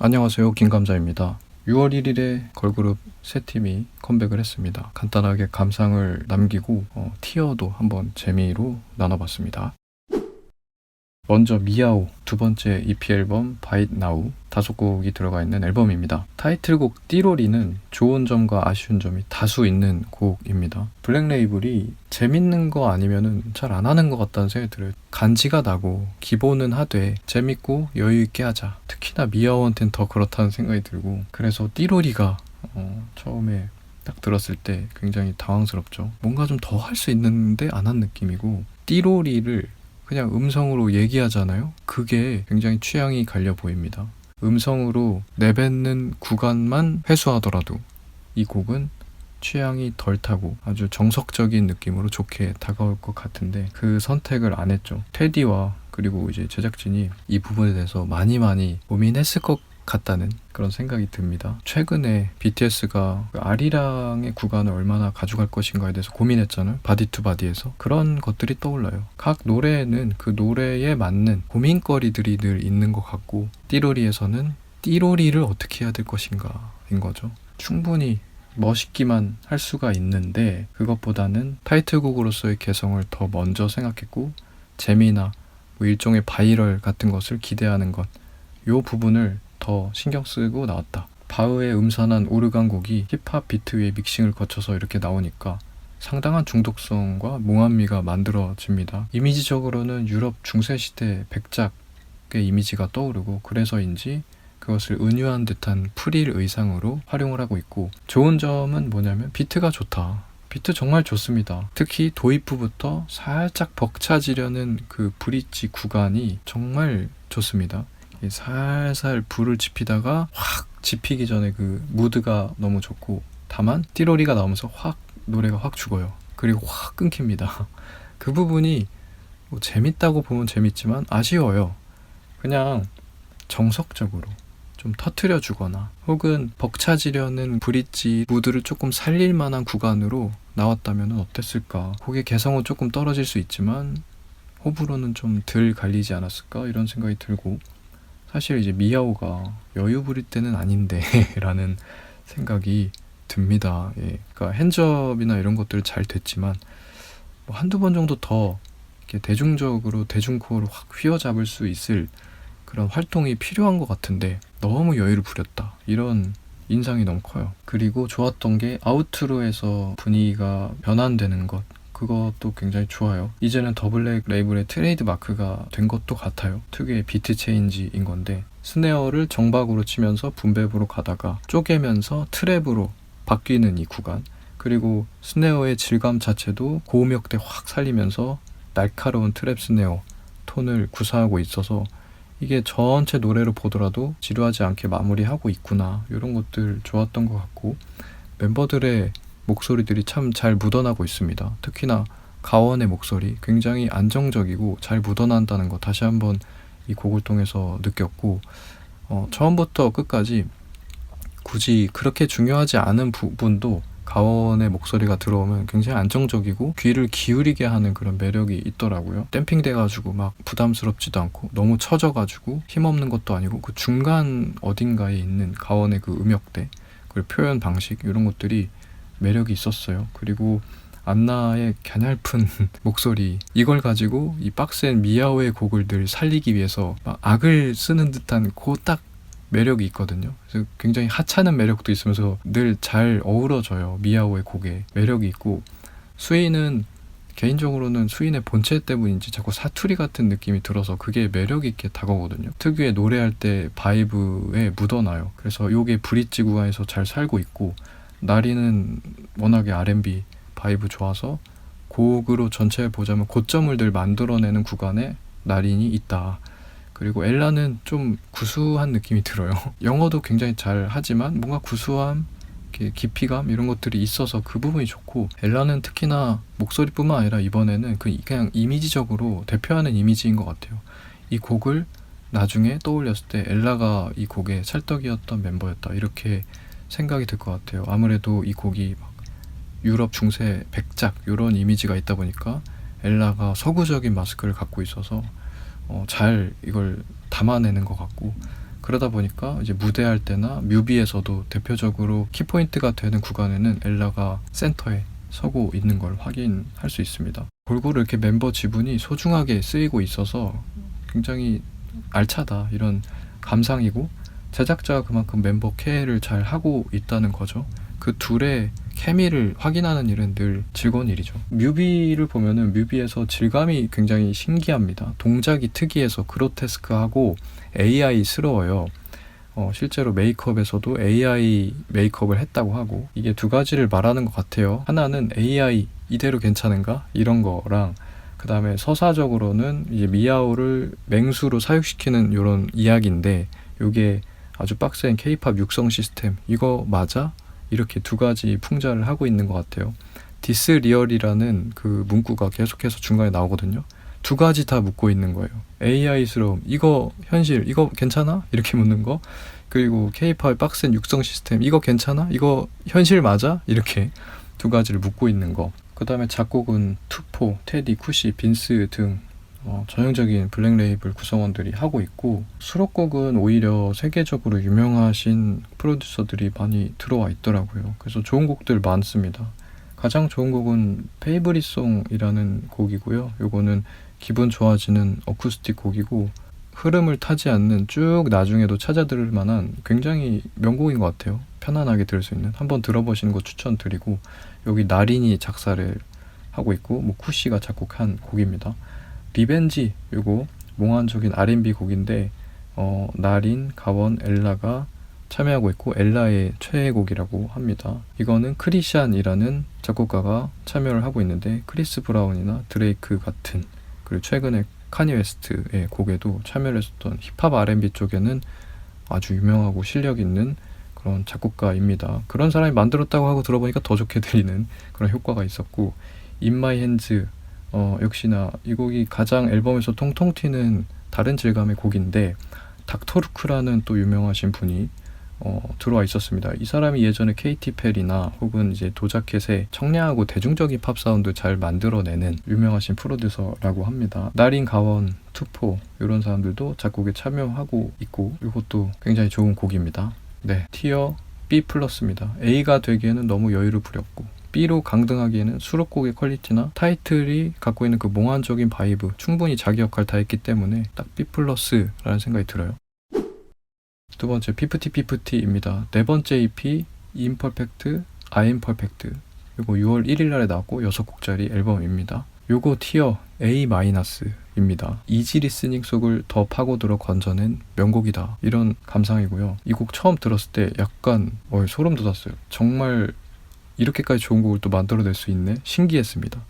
안녕하세요, 김감자입니다. 6월 1일에 걸그룹 세 팀이 컴백을 했습니다. 간단하게 감상을 남기고 티어도 한번 재미로 나눠봤습니다. 먼저 미아오, 두 번째 EP 앨범 Bite Now, 5곡이 들어가 있는 앨범입니다. 타이틀곡 띠로리는 좋은 점과 아쉬운 점이 다수 있는 곡입니다. 블랙 레이블이 재밌는 거 아니면은 잘 안 하는 것 같다는 생각이 들어요. 간지가 나고 기본은 하되 재밌고 여유 있게 하자. 특히나 미아오한테는 더 그렇다는 생각이 들고, 그래서 띠로리가 처음에 딱 들었을 때 굉장히 당황스럽죠. 뭔가 좀 더 할 수 있는데 안 한 느낌이고, 띠로리를 그냥 음성으로 얘기하잖아요. 그게 굉장히 취향이 갈려 보입니다. 음성으로 내뱉는 구간만 회수하더라도 이 곡은 취향이 덜 타고 아주 정석적인 느낌으로 좋게 다가올 것 같은데 그 선택을 안 했죠. 테디와 그리고 이제 제작진이 이 부분에 대해서 많이 고민했을 것 같다는 그런 생각이 듭니다. 최근에 BTS가 아리랑의 구간을 얼마나 가져갈 것인가에 대해서 고민했잖아요. 바디 투 바디에서. 그런 것들이 떠올라요. 각 노래에는 그 노래에 맞는 고민거리들이 늘 있는 것 같고, 띠로리에서는 띠로리를 어떻게 해야 될 것인가인 거죠. 충분히 멋있기만 할 수가 있는데 그것보다는 타이틀곡으로서의 개성을 더 먼저 생각했고, 재미나 뭐 일종의 바이럴 같은 것을 기대하는 것, 요 부분을 더 신경 쓰고 나왔다. 바흐의 음산한 오르간 곡이 힙합 비트 위에 믹싱을 거쳐서 이렇게 나오니까 상당한 중독성과 몽환미가 만들어집니다. 이미지적으로는 유럽 중세시대 백작의 이미지가 떠오르고, 그래서인지 그것을 은유한 듯한 프릴 의상으로 활용을 하고 있고, 좋은 점은 뭐냐면 비트가 좋다. 비트 정말 좋습니다. 특히 도입부부터 살짝 벅차지려는 그 브릿지 구간이 정말 좋습니다. 살살 불을 지피다가 확 지피기 전에 그 무드가 너무 좋고, 다만 띠로리가 나오면서 확 노래가 확 죽어요. 그리고 확 끊깁니다. 그 부분이 뭐 재밌다고 보면 재밌지만 아쉬워요. 그냥 정석적으로 좀 터트려 주거나 혹은 벅차지려는 브릿지 무드를 조금 살릴 만한 구간으로 나왔다면 어땠을까. 곡의 개성은 조금 떨어질 수 있지만 호불호는 좀 덜 갈리지 않았을까, 이런 생각이 들고, 사실 이제 미야오가 여유 부릴 때는 아닌데 라는 생각이 듭니다. 예. 그러니까 핸즈업이나 이런 것들 잘 됐지만 뭐 한두 번 정도 더 이렇게 대중적으로 대중코어를 확 휘어잡을 수 있을 그런 활동이 필요한 것 같은데 너무 여유를 부렸다, 이런 인상이 너무 커요. 그리고 좋았던 게 아우트로에서 분위기가 변환되는 것, 그것도 굉장히 좋아요. 이제는 더블랙 레이블의 트레이드 마크가 된 것도 같아요. 특유의 비트 체인지인 건데, 스네어를 정박으로 치면서 분배부로 가다가 쪼개면서 트랩으로 바뀌는 이 구간, 그리고 스네어의 질감 자체도 고음역대 확 살리면서 날카로운 트랩 스네어 톤을 구사하고 있어서 이게 전체 노래로 보더라도 지루하지 않게 마무리하고 있구나, 이런 것들 좋았던 것 같고, 멤버들의 목소리들이 참 잘 묻어나고 있습니다. 특히나 가원의 목소리 굉장히 안정적이고 잘 묻어난다는 거 다시 한번 이 곡을 통해서 느꼈고, 처음부터 끝까지 굳이 그렇게 중요하지 않은 부분도 가원의 목소리가 들어오면 굉장히 안정적이고 귀를 기울이게 하는 그런 매력이 있더라고요. 댐핑 돼가지고 막 부담스럽지도 않고 너무 처져가지고 힘없는 것도 아니고, 그 중간 어딘가에 있는 가원의 그 음역대 그리고 표현 방식, 이런 것들이 매력이 있었어요. 그리고 안나의 갸냘픈 목소리, 이걸 가지고 이 빡센 미야오의 곡을 늘 살리기 위해서 막 악을 쓰는 듯한 그 딱 매력이 있거든요. 그래서 굉장히 하찮은 매력도 있으면서 늘 잘 어우러져요. 미야오의 곡에 매력이 있고, 수인은 개인적으로는 수인의 본체 때문인지 자꾸 사투리 같은 느낌이 들어서 그게 매력 있게 다가오거든요. 특유의 노래할 때 바이브에 묻어나요. 그래서 요게 브릿지 구간에서 잘 살고 있고, 나리는 워낙에 R&B 바이브 좋아서 곡으로 전체 보자면 고점을 늘 만들어내는 구간에 나린이 있다. 그리고 엘라는 좀 구수한 느낌이 들어요. 영어도 굉장히 잘 하지만 뭔가 구수함, 깊이감, 이런 것들이 있어서 그 부분이 좋고, 엘라는 특히나 목소리뿐만 아니라 이번에는 그냥 이미지적으로 대표하는 이미지인 것 같아요. 이 곡을 나중에 떠올렸을 때 엘라가 이 곡의 찰떡이었던 멤버였다, 이렇게 생각이 들 것 같아요. 아무래도 이 곡이 막 유럽 중세 백작 이런 이미지가 있다 보니까 엘라가 서구적인 마스크를 갖고 있어서 잘 이걸 담아내는 것 같고, 그러다 보니까 이제 무대할 때나 뮤비에서도 대표적으로 키포인트가 되는 구간에는 엘라가 센터에 서고 있는 걸 확인할 수 있습니다. 골고루 이렇게 멤버 지분이 소중하게 쓰이고 있어서 굉장히 알차다, 이런 감상이고, 제작자가 그만큼 멤버 케어를 잘 하고 있다는 거죠. 그 둘의 케미를 확인하는 일은 늘 즐거운 일이죠. 뮤비를 보면은 뮤비에서 질감이 굉장히 신기합니다. 동작이 특이해서 그로테스크하고 AI스러워요. 실제로 메이크업에서도 AI 메이크업을 했다고 하고, 이게 두 가지를 말하는 것 같아요. 하나는 AI 이대로 괜찮은가? 이런 거랑, 그 다음에 서사적으로는 이제 미야오를 맹수로 사육시키는 이런 이야기인데, 이게 아주 빡센 K-팝 육성 시스템, 이거 맞아? 이렇게 두 가지 풍자를 하고 있는 것 같아요. 디스 리얼이라는 그 문구가 계속해서 중간에 나오거든요. 두 가지 다 묻고 있는 거예요. AI스러움, 이거 현실, 이거 괜찮아? 이렇게 묻는 거. 그리고 K-팝의 빡센 육성 시스템, 이거 괜찮아? 이거 현실 맞아? 이렇게 두 가지를 묻고 있는 거. 그 다음에 작곡은 투포, 테디, 쿠시, 빈스 등 전형적인 블랙 레이블 구성원들이 하고 있고, 수록곡은 오히려 세계적으로 유명하신 프로듀서들이 많이 들어와 있더라고요. 그래서 좋은 곡들 많습니다. 가장 좋은 곡은 페이브릿송이라는 곡이고요. 요거는 기분 좋아지는 어쿠스틱 곡이고, 흐름을 타지 않는, 쭉 나중에도 찾아 들을 만한 굉장히 명곡인 것 같아요. 편안하게 들을 수 있는, 한번 들어보시는 거 추천드리고, 여기 나린이 작사를 하고 있고, 뭐 쿠시가 작곡한 곡입니다. 리벤지, 요거 몽환적인 R&B 곡인데 나린, 가원, 엘라가 참여하고 있고, 엘라의 최애곡이라고 합니다. 이거는 크리샨이라는 작곡가가 참여를 하고 있는데, 크리스 브라운이나 드레이크 같은, 그리고 최근에 카니 웨스트의 곡에도 참여를 했었던 힙합 R&B 쪽에는 아주 유명하고 실력 있는 그런 작곡가입니다. 그런 사람이 만들었다고 하고 들어보니까 더 좋게 들리는 그런 효과가 있었고, In My Hands, 역시나 이 곡이 가장 앨범에서 통통 튀는 다른 질감의 곡인데, 닥터루크라는 또 유명하신 분이 들어와 있었습니다. 이 사람이 예전에 케이티 페리나 혹은 이제 도자켓의 청량하고 대중적인 팝 사운드 잘 만들어내는 유명하신 프로듀서라고 합니다. 나린, 가원, 투포 이런 사람들도 작곡에 참여하고 있고, 이것도 굉장히 좋은 곡입니다. 네, 티어 B 플러스입니다. A가 되기에는 너무 여유를 부렸고, B로 강등하기에는 수록곡의 퀄리티나 타이틀이 갖고 있는 그 몽환적인 바이브, 충분히 자기 역할 다 했기 때문에 딱 B 플러스라는 생각이 들어요. 두 번째, 피프티입니다. 네 번째 EP, Imperfect, I'm Perfect. 요거 6월 1일 날에 나왔고 6곡짜리 앨범입니다. 요거 티어 A-입니다. 이지 리스닝 속을 더 파고들어 건져낸 명곡이다, 이런 감상이고요. 이 곡 처음 들었을 때 약간 소름 돋았어요. 정말 이렇게까지 좋은 곡을 또 만들어낼 수 있네? 신기했습니다.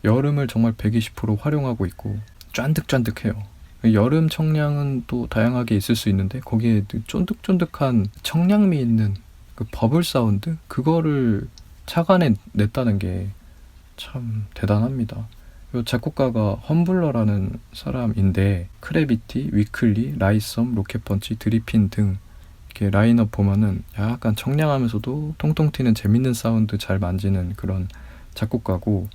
여름을 정말 120% 활용하고 있고 쫀득쫀득해요. 여름 청량은 또 다양하게 있을 수 있는데, 거기에 쫀득쫀득한 청량미 있는 그 버블 사운드, 그거를 착안해냈다는 게 참 대단합니다. 이 작곡가가 험블러라는 사람인데, 크래비티, 위클리, 라이썸, 로켓펀치, 드리핀 등 이렇게 라인업 보면은 약간 청량하면서도 통통 튀는 재밌는 사운드 잘 만지는 그런 작곡가고,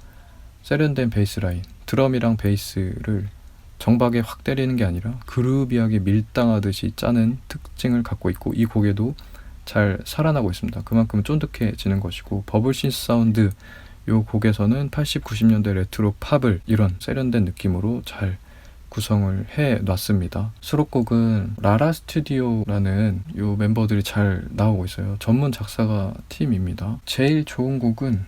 세련된 베이스라인, 드럼이랑 베이스를 정박에 확 때리는 게 아니라 그루비하게 밀당하듯이 짜는 특징을 갖고 있고, 이 곡에도 잘 살아나고 있습니다. 그만큼 쫀득해지는 것이고, 버블 신스 사운드, 이 곡에서는 80, 90년대 레트로 팝을 이런 세련된 느낌으로 잘 구성을 해놨습니다. 수록곡은 라라 스튜디오라는 이 멤버들이 잘 나오고 있어요. 전문 작사가 팀입니다. 제일 좋은 곡은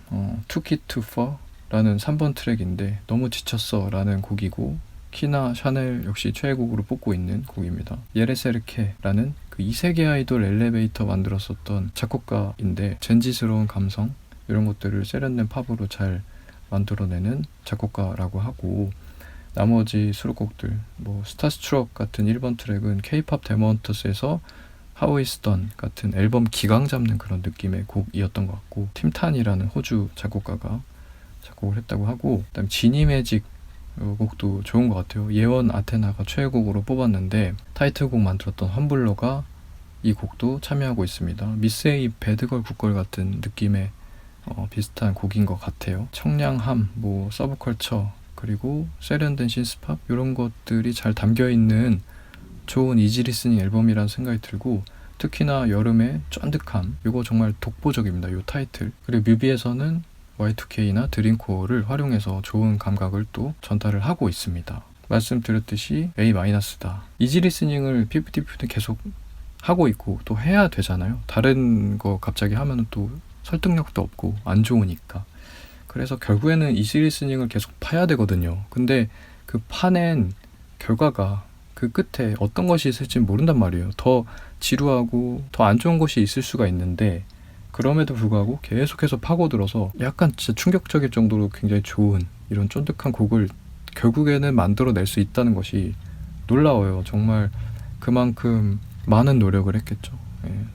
Took It Too Far 라는 3번 트랙인데, 너무 지쳤어 라는 곡이고, 키나 샤넬 역시 최애곡으로 뽑고 있는 곡입니다. 예레세르케라는 그 2세계 아이돌 엘리베이터 만들었었던 작곡가인데, 젠지스러운 감성 이런 것들을 세련된 팝으로 잘 만들어내는 작곡가라고 하고, 나머지 수록곡들, 뭐 스타스트럭 같은 1번 트랙은 K-팝 데모헌터스에서 How It's Done 같은 앨범 기강 잡는 그런 느낌의 곡이었던 것 같고, 팀탄이라는 호주 작곡가가 작곡을 했다고 하고, 그다음 지니 매직 곡도 좋은 것 같아요. 예원 아테나가 최애곡으로 뽑았는데, 타이틀곡 만들었던 험블러가 이 곡도 참여하고 있습니다. 미스에이 배드걸 굿걸 같은 느낌의 비슷한 곡인 것 같아요. 청량함, 뭐 서브컬처, 그리고 세련된 신스팝 이런 것들이 잘 담겨있는 좋은 이지 리스닝 앨범이라는 생각이 들고, 특히나 여름의 쫀득함, 이거 정말 독보적입니다. 이 타이틀. 그리고 뮤비에서는 Y2K나 드림코어를 활용해서 좋은 감각을 또 전달을 하고 있습니다. 말씀드렸듯이 A-다. 이지 리스닝을 피프티피프티 계속 하고 있고 또 해야 되잖아요. 다른 거 갑자기 하면은 또 설득력도 없고 안 좋으니까. 그래서 결국에는 이지 리스닝을 계속 파야 되거든요. 근데 그 파낸 결과가 그 끝에 어떤 것이 있을지 모른단 말이에요. 더 지루하고 더 안 좋은 것이 있을 수가 있는데, 그럼에도 불구하고 계속해서 파고들어서 약간 진짜 충격적일 정도로 굉장히 좋은 이런 쫀득한 곡을 결국에는 만들어낼 수 있다는 것이 놀라워요. 정말 그만큼 많은 노력을 했겠죠.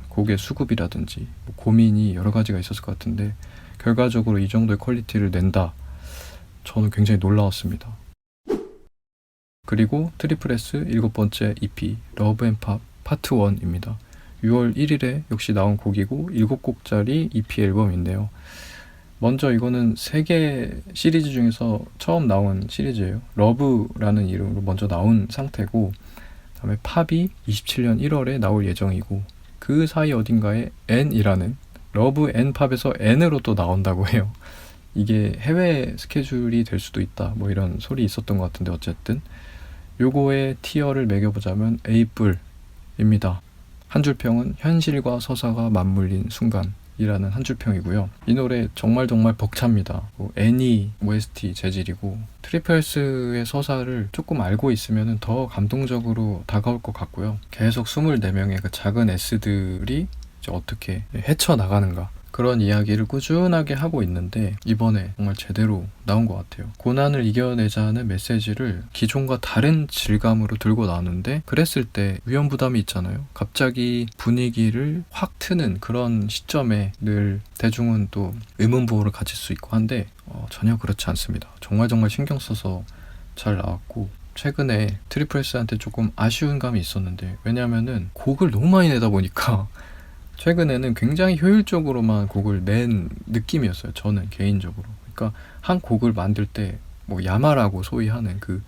곡의 수급이라든지 뭐 고민이 여러 가지가 있었을 것 같은데 결과적으로 이 정도의 퀄리티를 낸다. 저는 굉장히 놀라웠습니다. 그리고 트리플 S 7번째 EP 러브 앤 팝 파트 1입니다. 6월 1일에 역시 나온 곡이고 7곡짜리 EP 앨범인데요. 먼저 이거는 3개 시리즈 중에서 처음 나온 시리즈예요. 러브라는 이름으로 먼저 나온 상태고, 그다음에 팝이 27년 1월에 나올 예정이고, 그 사이 어딘가에 N이라는 러브 앤 팝에서 N으로 또 나온다고 해요. 이게 해외 스케줄이 될 수도 있다 뭐 이런 소리 있었던 것 같은데, 어쨌든 요거의 티어를 매겨보자면 에이뿔입니다. 한 줄평은 현실과 서사가 맞물린 순간이라는 한 줄평이고요. 이 노래 정말 벅찹니다. 애니 OST 재질이고, 트리플 S의 서사를 조금 알고 있으면 더 감동적으로 다가올 것 같고요. 계속 24명의 그 작은 S들이 이제 어떻게 헤쳐나가는가, 그런 이야기를 꾸준하게 하고 있는데 이번에 정말 제대로 나온 것 같아요. 고난을 이겨내자는 메시지를 기존과 다른 질감으로 들고 나왔는데, 그랬을 때 위험부담이 있잖아요. 갑자기 분위기를 확 트는 그런 시점에 늘 대중은 또 의문부호를 가질 수 있고 한데 전혀 그렇지 않습니다. 정말 신경 써서 잘 나왔고, 최근에 트리플 S한테 조금 아쉬운 감이 있었는데, 왜냐면은 곡을 너무 많이 내다 보니까 최근에는 굉장히 효율적으로만 곡을 낸 느낌이었어요. 저는 개인적으로. 그러니까 한 곡을 만들 때 뭐 야마라고 소위 하는 그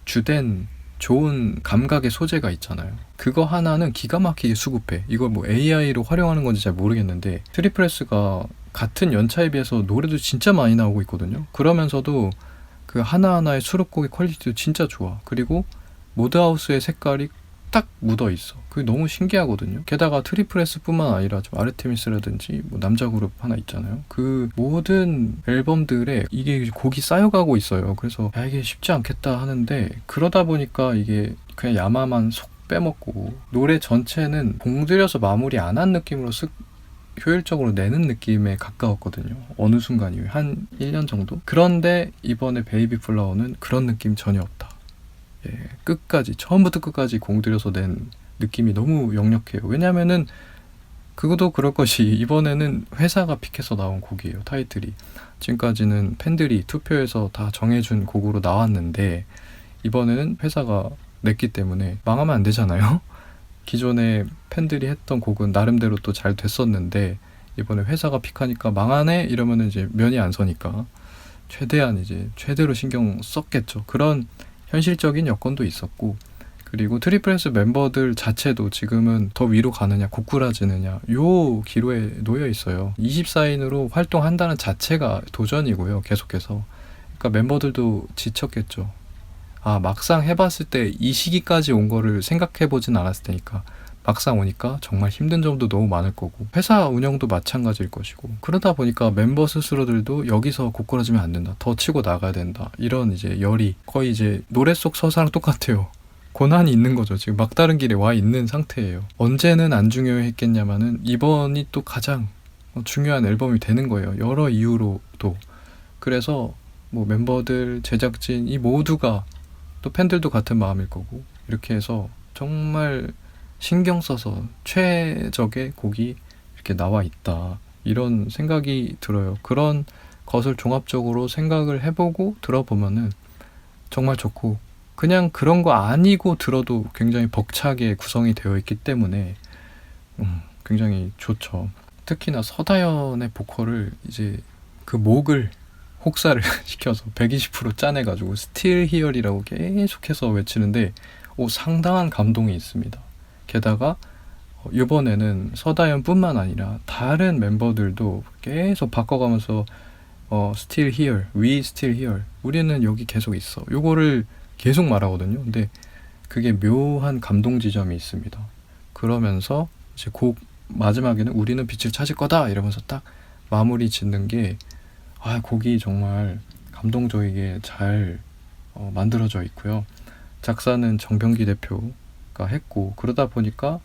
주된 좋은 감각의 소재가 있잖아요. 그거 하나는 기가 막히게 수급해. 이걸 뭐 AI로 활용하는 건지 잘 모르겠는데, 트리플 S가 같은 연차에 비해서 노래도 진짜 많이 나오고 있거든요. 그러면서도 그 하나하나의 수록곡의 퀄리티도 진짜 좋아. 그리고 모드하우스의 색깔이 딱 묻어 있어. 그게 너무 신기하거든요. 게다가 트리플 S뿐만 아니라 좀 아르테미스라든지 뭐 남자 그룹 하나 있잖아요. 그 모든 앨범들에 이게 곡이 쌓여가고 있어요. 그래서 이게 쉽지 않겠다 하는데, 그러다 보니까 이게 그냥 야마만 속 빼먹고 노래 전체는 공들여서 마무리 안 한 느낌으로 쓱 효율적으로 내는 느낌에 가까웠거든요. 어느 순간 이후에 한 1년 정도? 그런데 이번에 베이비 플라워는 그런 느낌 전혀 없다. 끝까지, 처음부터 끝까지 공들여서 낸 느낌이 너무 역력해요. 왜냐면은 그것도 그럴 것이 이번에는 회사가 픽해서 나온 곡이에요. 타이틀이 지금까지는 팬들이 투표해서 다 정해준 곡으로 나왔는데, 이번에는 회사가 냈기 때문에 망하면 안 되잖아요. 기존에 팬들이 했던 곡은 나름대로 또 잘 됐었는데, 이번에 회사가 픽하니까 망하네 이러면은 이제 면이 안 서니까 최대한 이제 최대로 신경 썼겠죠. 그런 현실적인 여건도 있었고, 그리고 트리플 S 멤버들 자체도 지금은 더 위로 가느냐 고꾸라지느냐 요 기로에 놓여 있어요. 24인으로 활동한다는 자체가 도전이고요. 계속해서. 그러니까 멤버들도 지쳤겠죠. 막상 해봤을 때 이 시기까지 온 거를 생각해보진 않았을 테니까 막상 오니까 정말 힘든 점도 너무 많을 거고, 회사 운영도 마찬가지일 것이고, 그러다 보니까 멤버 스스로들도 여기서 고꾸라지면 안 된다, 더 치고 나가야 된다, 이런 이제 열이 거의 이제 노래 속 서사랑 똑같아요. 고난이 있는 거죠. 지금 막다른 길에 와 있는 상태예요. 언제는 안 중요했겠냐마는 이번이 또 가장 중요한 앨범이 되는 거예요. 여러 이유로도. 그래서 뭐 멤버들, 제작진 이 모두가, 또 팬들도 같은 마음일 거고, 이렇게 해서 정말 신경 써서 최적의 곡이 이렇게 나와 있다, 이런 생각이 들어요. 그런 것을 종합적으로 생각을 해보고 들어보면은 정말 좋고, 그냥 그런 거 아니고 들어도 굉장히 벅차게 구성이 되어 있기 때문에 굉장히 좋죠. 특히나 서다연의 보컬을 이제 그 목을 혹사를 시켜서 120% 짜내가지고 스틸 히얼이라고 계속해서 외치는데 상당한 감동이 있습니다. 게다가 이번에는 서다현뿐만 아니라 다른 멤버들도 계속 바꿔가면서 still here, we still here, 우리는 여기 계속 있어, 요거를 계속 말하거든요. 근데 그게 묘한 감동 지점이 있습니다. 그러면서 이제 곡 마지막에는 우리는 빛을 찾을 거다 이러면서 딱 마무리 짓는 게 곡이 정말 감동적이게 잘 만들어져 있고요. 작사는 정병기 대표가 했고, 그러다 보니까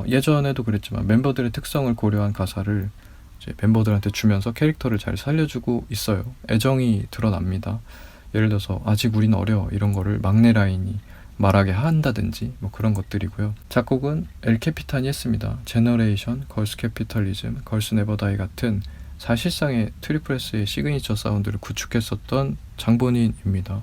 예전에도 그랬지만 멤버들의 특성을 고려한 가사를 이제 멤버들한테 주면서 캐릭터를 잘 살려주고 있어요. 애정이 드러납니다. 예를 들어서 아직 우린 어려 이런 거를 막내 라인이 말하게 한다든지 뭐 그런 것들이고요. 작곡은 엘캐피탄이 했습니다. 제너레이션, 걸스 캐피탈리즘, 걸스 네버 다이 같은 사실상의 트리플S의 시그니처 사운드를 구축했었던 장본인입니다.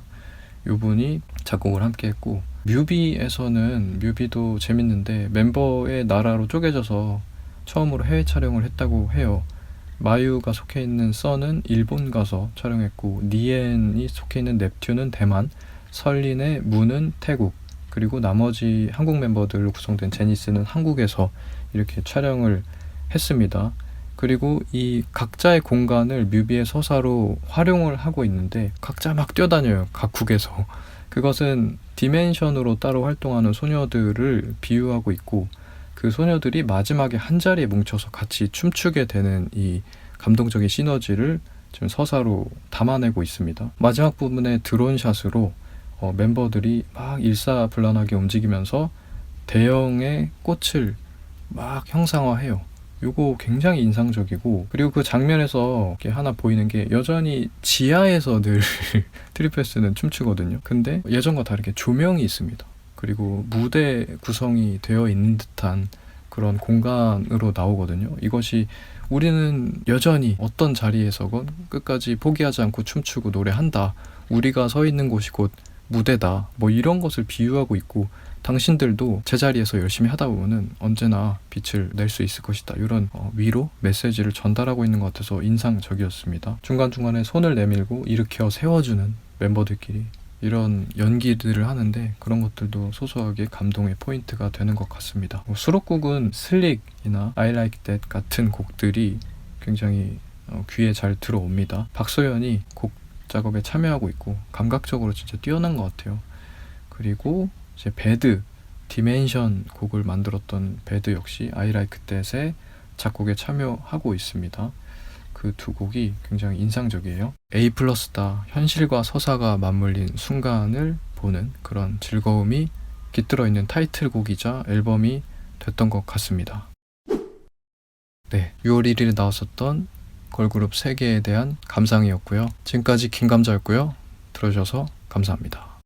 이분이 작곡을 함께 했고, 뮤비도 재밌는데 멤버의 나라로 쪼개져서 처음으로 해외 촬영을 했다고 해요. 마유가 속해 있는 썬은 일본 가서 촬영했고, 니엔이 속해 있는 넵튠은 대만, 설린의 문은 태국, 그리고 나머지 한국 멤버들로 구성된 제니스는 한국에서 이렇게 촬영을 했습니다. 그리고 이 각자의 공간을 뮤비의 서사로 활용을 하고 있는데 각자 막 뛰어다녀요, 각국에서. 그것은 디멘션으로 따로 활동하는 소녀들을 비유하고 있고, 그 소녀들이 마지막에 한 자리에 뭉쳐서 같이 춤추게 되는 이 감동적인 시너지를 지금 서사로 담아내고 있습니다. 마지막 부분에 드론샷으로 멤버들이 막 일사불란하게 움직이면서 대형의 꽃을 막 형상화해요. 요거 굉장히 인상적이고, 그리고 그 장면에서 이렇게 하나 보이는 게 여전히 지하에서 늘 트리플스는 춤추거든요. 근데 예전과 다르게 조명이 있습니다. 그리고 무대 구성이 되어 있는 듯한 그런 공간으로 나오거든요. 이것이 우리는 여전히 어떤 자리에서건 끝까지 포기하지 않고 춤추고 노래한다, 우리가 서 있는 곳이 곧 무대다, 뭐 이런 것을 비유하고 있고, 당신들도 제자리에서 열심히 하다 보면은 언제나 빛을 낼 수 있을 것이다, 이런 위로 메시지를 전달하고 있는 것 같아서 인상적이었습니다. 중간중간에 손을 내밀고 일으켜 세워주는 멤버들끼리 이런 연기들을 하는데, 그런 것들도 소소하게 감동의 포인트가 되는 것 같습니다. 수록곡은 슬릭이나 I Like That 같은 곡들이 굉장히 귀에 잘 들어옵니다. 박소연이 곡 작업에 참여하고 있고 감각적으로 진짜 뛰어난 것 같아요. 그리고 이제 배드, 디멘션 곡을 만들었던 배드 역시 I Like That의 작곡에 참여하고 있습니다. 그 두 곡이 굉장히 인상적이에요. A+다, 현실과 서사가 맞물린 순간을 보는 그런 즐거움이 깃들어 있는 타이틀곡이자 앨범이 됐던 것 같습니다. 네, 6월 1일에 나왔었던 걸그룹 3개에 대한 감상이었고요. 지금까지 김감자였고요. 들어주셔서 감사합니다.